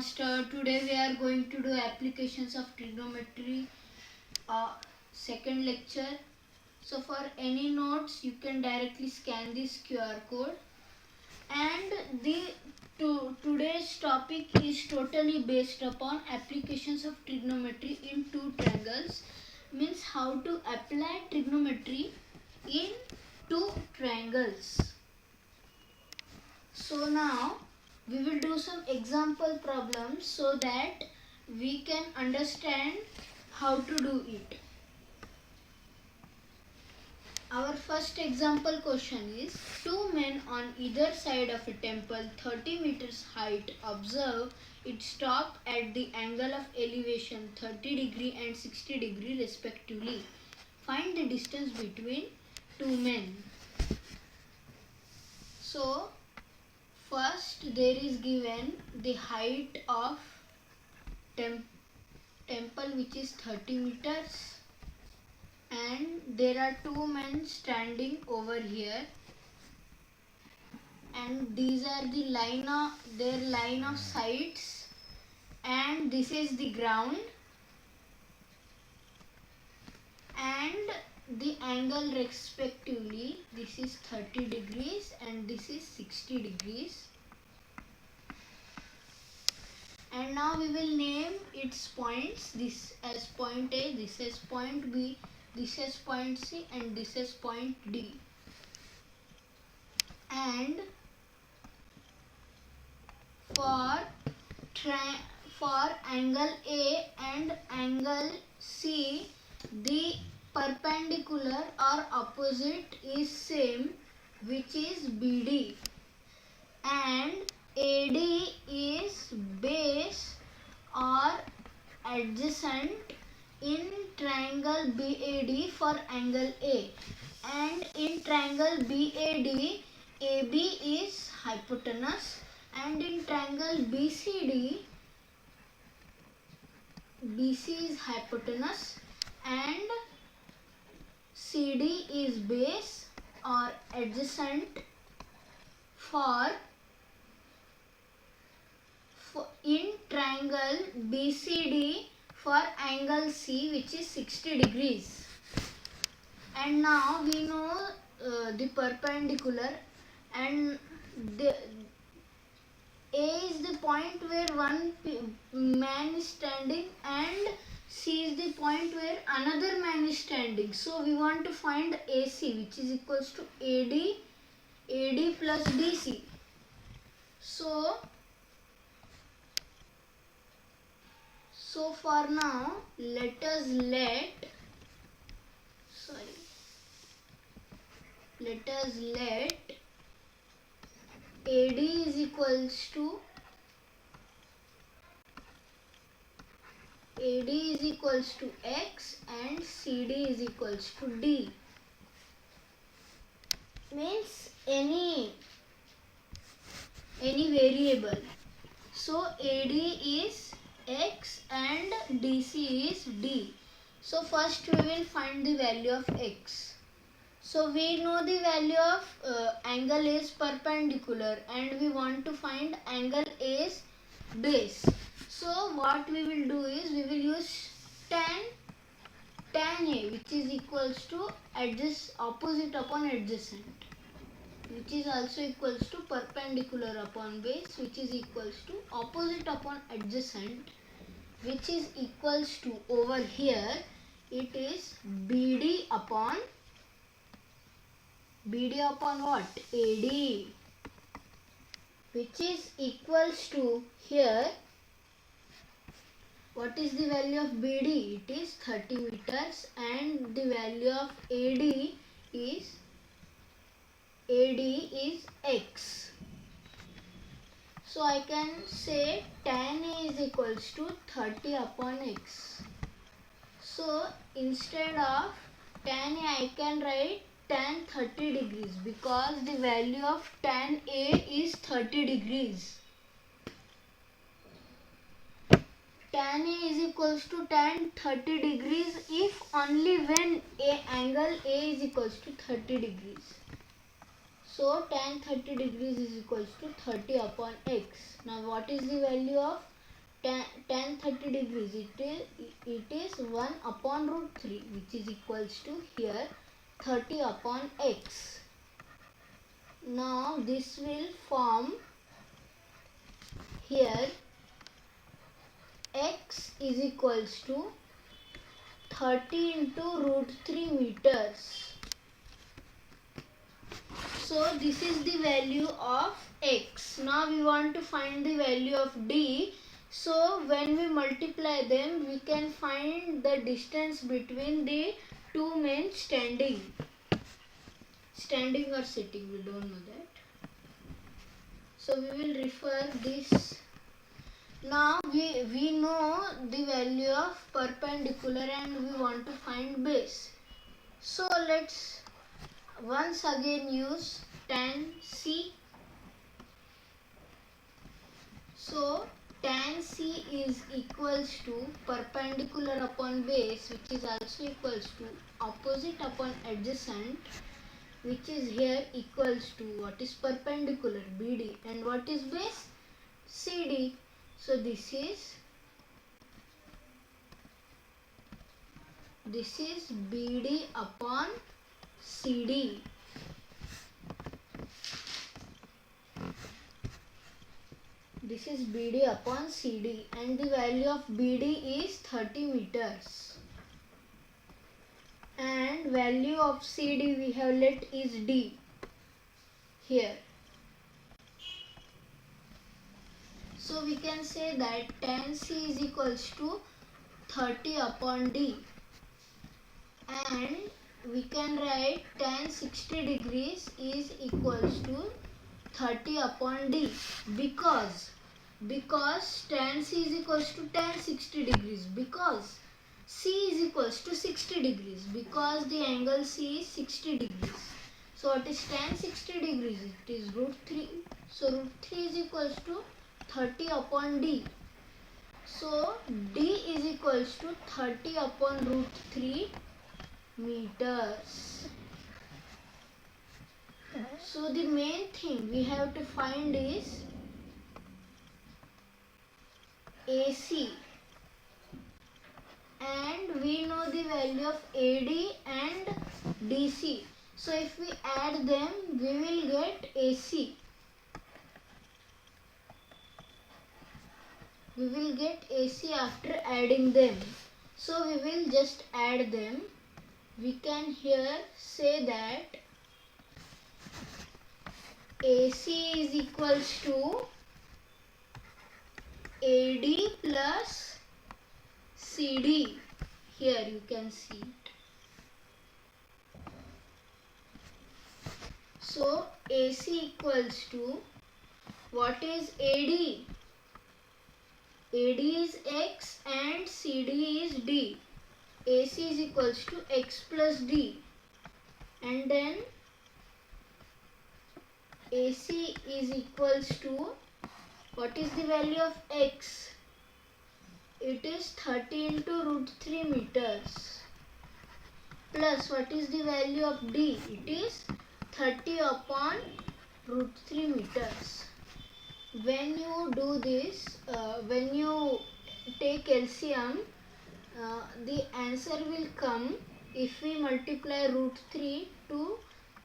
master. Today we are going to do applications of trigonometry, second lecture. So for any notes you can directly scan this QR code. And today's topic is totally based upon applications of trigonometry in two triangles. Means how to apply trigonometry in two triangles. So now we will do some example problems so that we can understand how to do it. Our first example question is, two men on either side of a temple 30 meters height observe it stop at the angle of elevation 30 degree and 60 degree respectively. Find the distance between two men. So first there is given the height of temple which is 30 meters. And there are two men standing over here, and these are their line of sights, and this is the ground, and the angle respectively, this is 30 degrees and this is 60 degrees. And now we will name its points, this as point A, this as point B, this is point C, and this is point D. And for angle A and angle C, the perpendicular or opposite is same, which is BD, and AD is base or adjacent in triangle BAD for angle A, and in triangle BAD, AB is hypotenuse, and in triangle BCD, BC is hypotenuse and CD is base or adjacent for in triangle BCD for angle C, which is 60 degrees. And now we know the perpendicular, and A is the point where one man is standing and C is the point where another man is standing. So we want to find AC, which is equals to AD plus DC. So for now, let us let AD is equals to X and CD is equals to D. Means any variable. So AD is X and DC is D. So first we will find the value of X. So we know the value of angle is perpendicular, and we want to find angle A's base. So what we will do is we will use tan A, which is equals to opposite upon adjacent, which is also equals to perpendicular upon base, which is equals to opposite upon adjacent, which is equals to, over here it is BD upon what? AD, which is equals to, here what is the value of BD? It is 30 meters, and the value of AD is X. So I can say tan A is equals to 30 upon X. So instead of tan A, I can write tan 30 degrees, because the value of tan A is 30 degrees. Tan A is equals to tan 30 degrees if only when angle A is equals to 30 degrees. So tan 30 degrees is equals to 30 upon x. Now what is the value of tan 30 degrees, it is 1 upon root 3, which is equals to here 30 upon x. Now this will form here x is equals to 30 into root 3 meters. So this is the value of x. Now we want to find the value of d. So when we multiply them, we can find the distance between the two men standing or sitting, we don't know that. So we will refer this. Now we know the value of perpendicular and we want to find base. So let's once again use tan c. So tan c is equals to perpendicular upon base, which is also equals to opposite upon adjacent, which is here equals to what is perpendicular, BD, and what is base, CD. So this is BD upon CD. This is BD upon CD, and the value of BD is 30 meters. And value of CD we have let is D here. So we can say that tan C is equals to 30 upon D, and we can write tan 60 degrees is equals to 30 upon D, because tan C is equals to tan 60 degrees, because C is equals to 60 degrees, because the angle C is 60 degrees. So what is tan 60 degrees? It is root 3. So root 3 is equals to 30 upon D. So D is equals to 30 upon root 3 meters. So the main thing we have to find is AC, and we know the value of AD and DC. So if we add them, we will get AC. We will get AC after adding them. So we will just add them. We can here say that AC is equals to AD plus CD. Here you can see it. So AC equals to, what is AD? AD is X and CD is D. AC is equals to X plus D, and then AC is equals to, what is the value of X? It is 30 into root 3 meters, plus what is the value of D? It is 30 upon root 3 meters. When you do this, when you take LCM, the answer will come. If we multiply root 3 to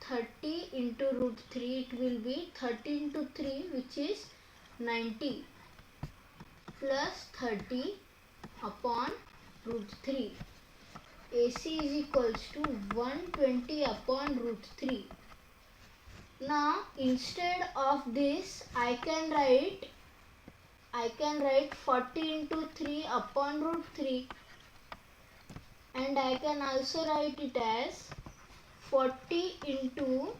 30 into root 3, it will be 30 into 3, which is 90, plus 30 upon root 3. AC is equals to 120 upon root 3. Now instead of this, I can write 40 into 3 upon root 3, and I can also write it as 40 into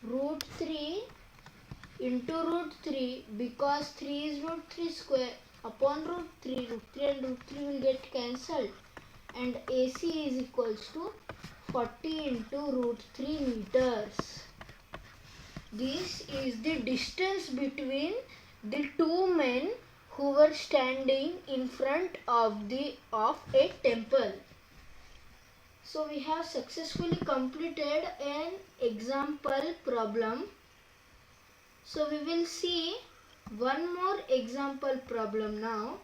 root 3 into root 3, because 3 is root 3 square, upon root 3 and root 3 will get cancelled, and AC is equals to 40 into root 3 meters. This is the distance between the two men who were standing in front of a temple. So we have successfully completed an example problem. So we will see One more example problem now.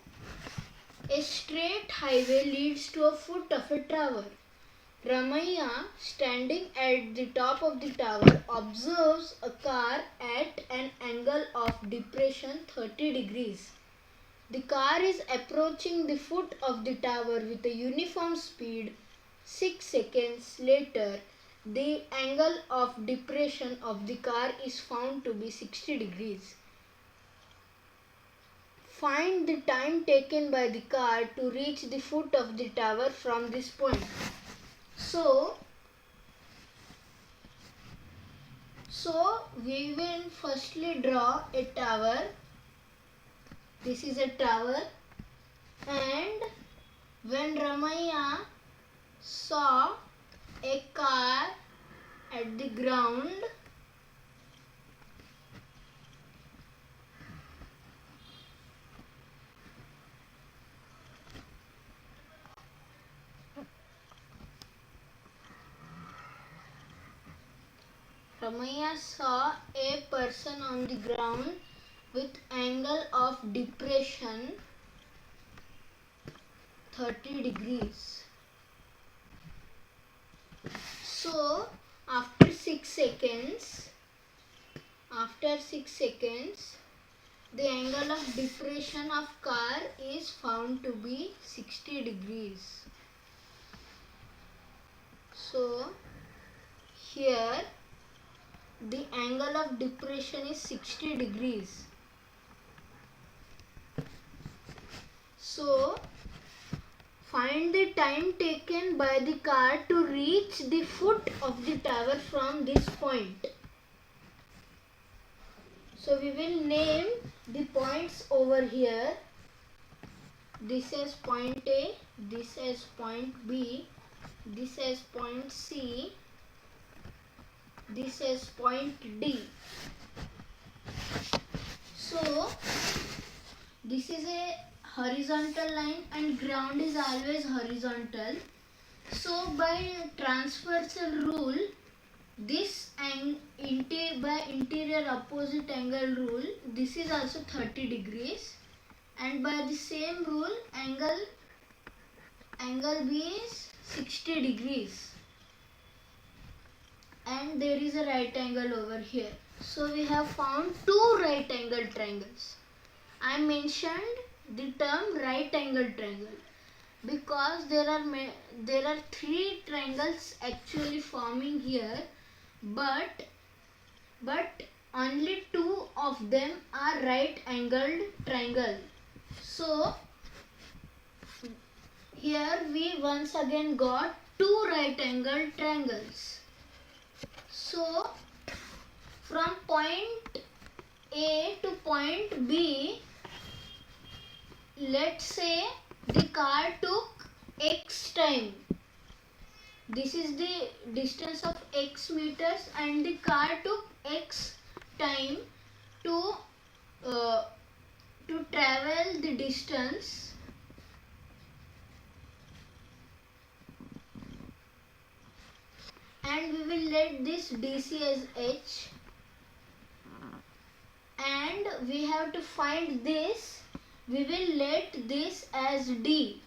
A straight highway leads to a foot of a tower. Ramaiah, standing at the top of the tower, observes a car at an angle of depression 30 degrees. The car is approaching the foot of the tower with a uniform speed. 6 seconds later, the angle of depression of the car is found to be 60 degrees. Find the time taken by the car to reach the foot of the tower from this point. So we will firstly draw a tower. This is a tower, and when Ramaiah saw a car at the ground, Ramaiah saw a person on the ground with angle of depression 30 degrees. So after 6 seconds, the angle of depression of car is found to be 60 degrees. So here the angle of depression is 60 degrees. So find the time taken by the car to reach the foot of the tower from this point. So we will name the points over here. This as point A, this as point B, this as point C, this is point D. So this is a horizontal line and ground is always horizontal. So by transversal rule, this by interior opposite angle rule, this is also 30 degrees, and by the same rule angle B is 60 degrees. And there is a right angle over here. So we have found two right angle triangles. I mentioned the term right angle triangle because there are three triangles actually forming here, but only two of them are right angled triangle. So here we once again got two right angled triangles. So from point A to point B, let's say the car took x time. This is the distance of x meters and the car took x time to travel the distance. And we will let this DC as h, and we have to find this. We will let this as D.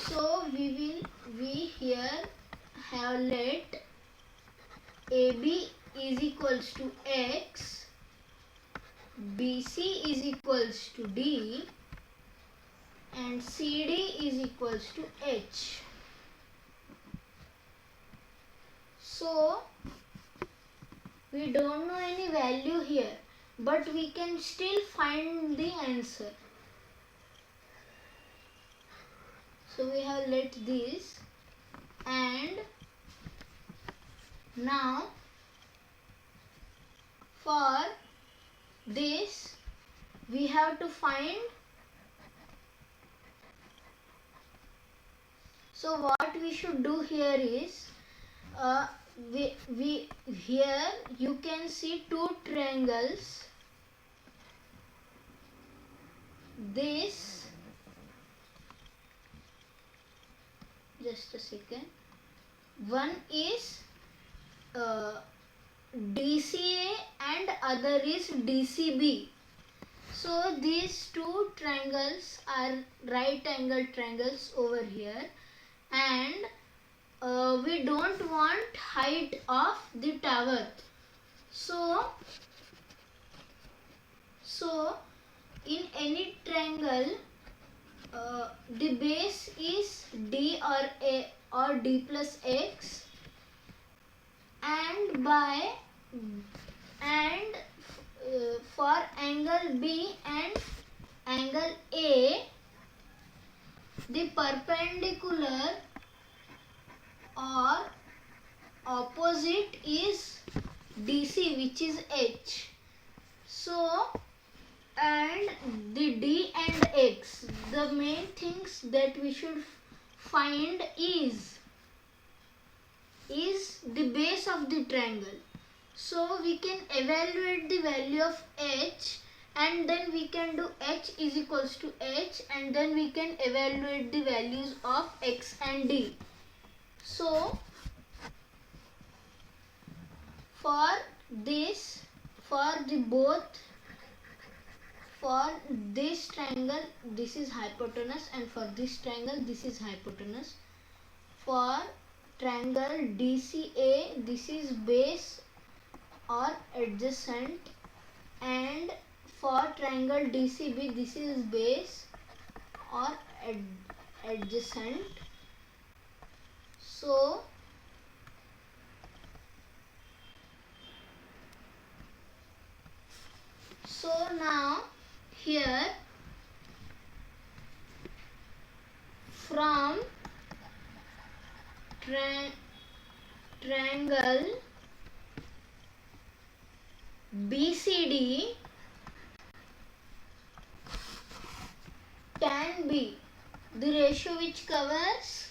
So we here have let AB is equals to x, BC is equals to D, and CD is equals to H. So we don't know any value here, but we can still find the answer. So we have let this, and now for this we have to find. So what we should do here is we here you can see two triangles. This, just a second, one is DCA and other is DCB. So these two triangles are right angle triangles over here, and we don't want height of the tower. So in any triangle, the base is D or A or D plus X, and for angle B and angle A, the perpendicular or opposite is DC, which is H. So, and the D and X, the main things that we should find is the base of the triangle. So we can evaluate the value of H, and then we can do H is equals to H, and then we can evaluate the values of X and D. So for this triangle, this is hypotenuse, and for this triangle, this is hypotenuse. For triangle DCA, this is base or adjacent, and for triangle DCB, this is base or adjacent. So now here, from triangle BCD, tan B, the ratio which covers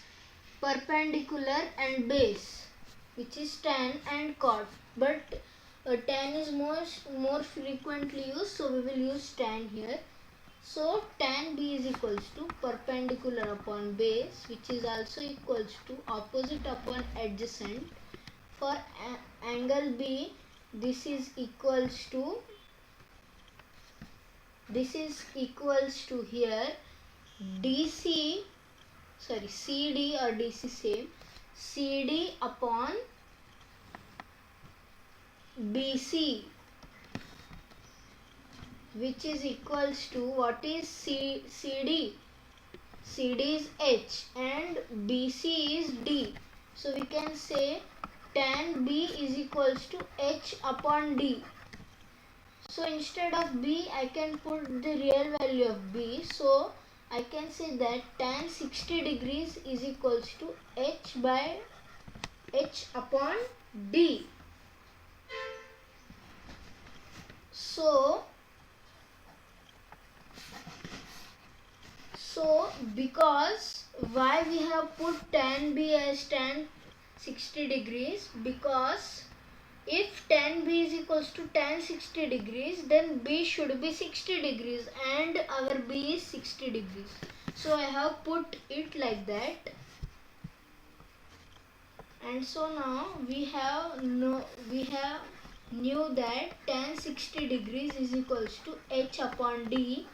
perpendicular and base, which is tan and cot, but tan is more frequently used, so we will use tan here. So tan B is equals to perpendicular upon base, which is also equals to opposite upon adjacent. For angle B, this is equals to here CD or DC, same, CD upon BC, which is equals to, what is CD? CD is H and BC is D. So we can say tan B is equals to H upon D. So instead of B, I can put the real value of B. So I can say that tan 60 degrees is equals to H upon D. So because why we have put tan B as tan 60 degrees, because if tan B is equals to tan 60 degrees, then B should be 60 degrees, and our B is 60 degrees. So I have put it like that. And so now we have knew that tan 60 degrees is equals to H upon D,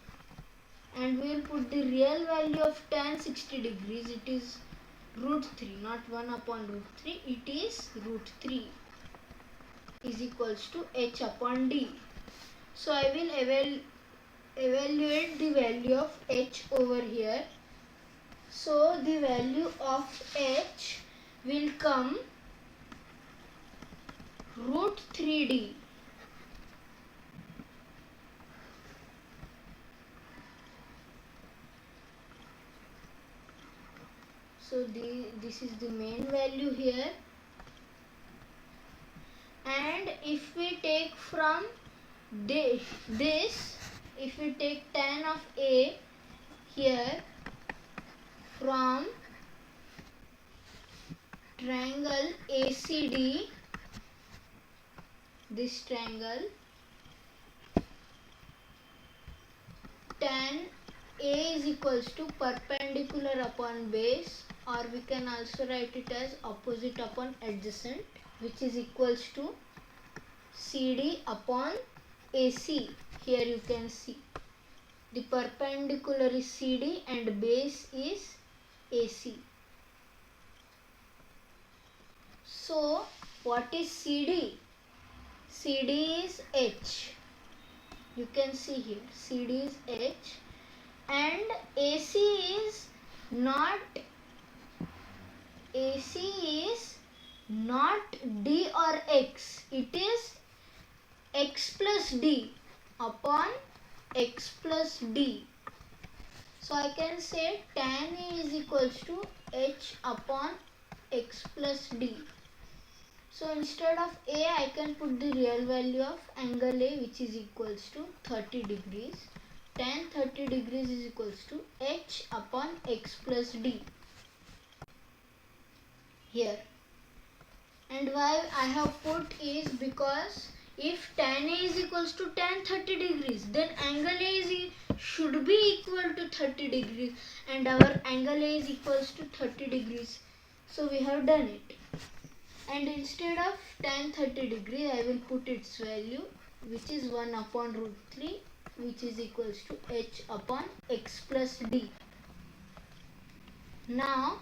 and we will put the real value of tan 60 degrees. It is root 3, not 1 upon root 3, it is root 3 is equals to H upon D. So I will evaluate the value of H over here. So the value of H will come root 3D. So this is the main value here. And if we take from this, if we take tan of A here, from triangle ACD, this triangle, tan A is equals to perpendicular upon base, or we can also write it as opposite upon adjacent, which is equals to CD upon AC. Here you can see the perpendicular is CD and base is AC. So what is CD? CD is H. You can see here CD is H, and AC is not D or X. It is X plus D upon X plus D. So I can say tan A is equals to H upon X plus D. So instead of A, I can put the real value of angle A, which is equals to 30 degrees. Tan 30 degrees is equals to H upon X plus D. Here. And why I have put is because if tan A is equals to tan 30 degrees, then angle A should be equal to 30 degrees, and our angle A is equals to 30 degrees. So we have done it. And instead of tan 30 degree, I will put its value, which is 1 upon root 3, which is equals to H upon X plus D. Now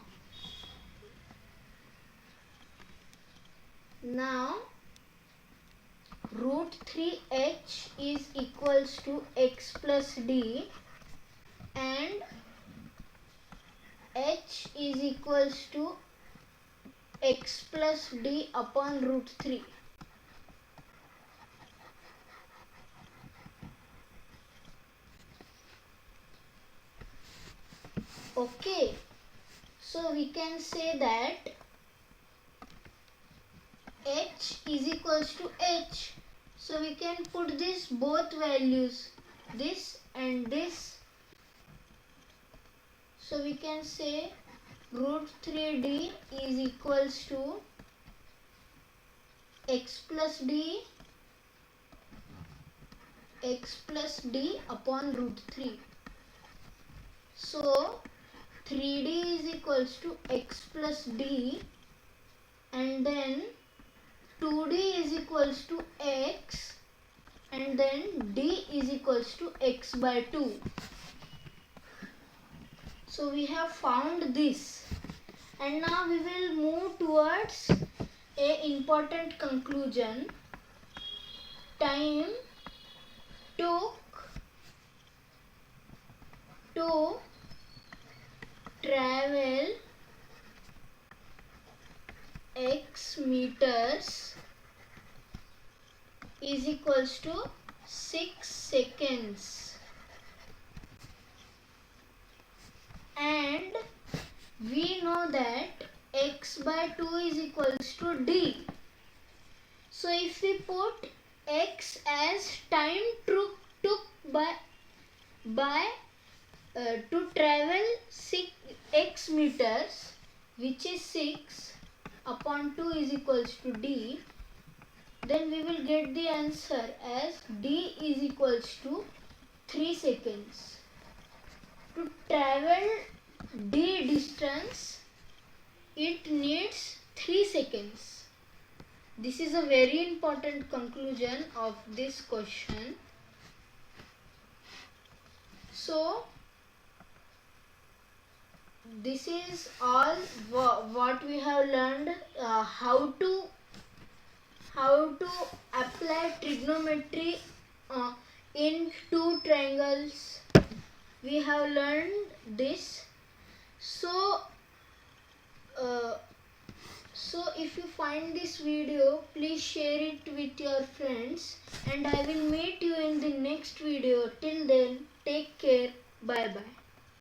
root 3H is equals to X plus D, and H is equals to X plus D upon root 3. Okay, so we can say that H is equals to H. So we can put this both values, this and this. So we can say root 3D is equals to X plus D upon root 3. So 3D is equals to X plus D, and then 2D is equals to X, and then D is equals to X by 2. So we have found this, and now we will move towards a important conclusion. Time took to travel X meters is equals to 6 seconds, and we know that X by 2 is equals to D. So if we put X as time took to travel 6 X meters, which is 6 upon 2 is equals to D, then we will get the answer as D is equals to 3 seconds. To travel D distance, it needs 3 seconds. This is a very important conclusion of this question. So this is all what we have learned, how to apply trigonometry in two triangles. We have learned this. So if you find this video, please share it with your friends, and I will meet you in the next video. Till